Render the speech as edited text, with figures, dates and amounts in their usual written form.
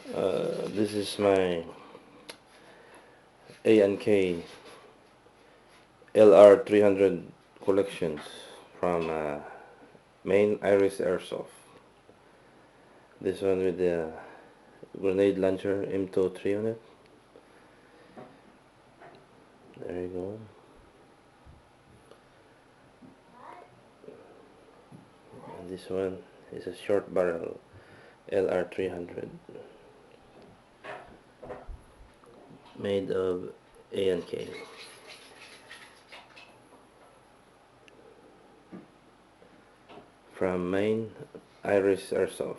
This is my A&K LR-300 collections from mainirishairsoft. This one with the grenade launcher M23 on it. There you go. And this one is a short barrel LR-300 made of A&K. From mainirishairsoft.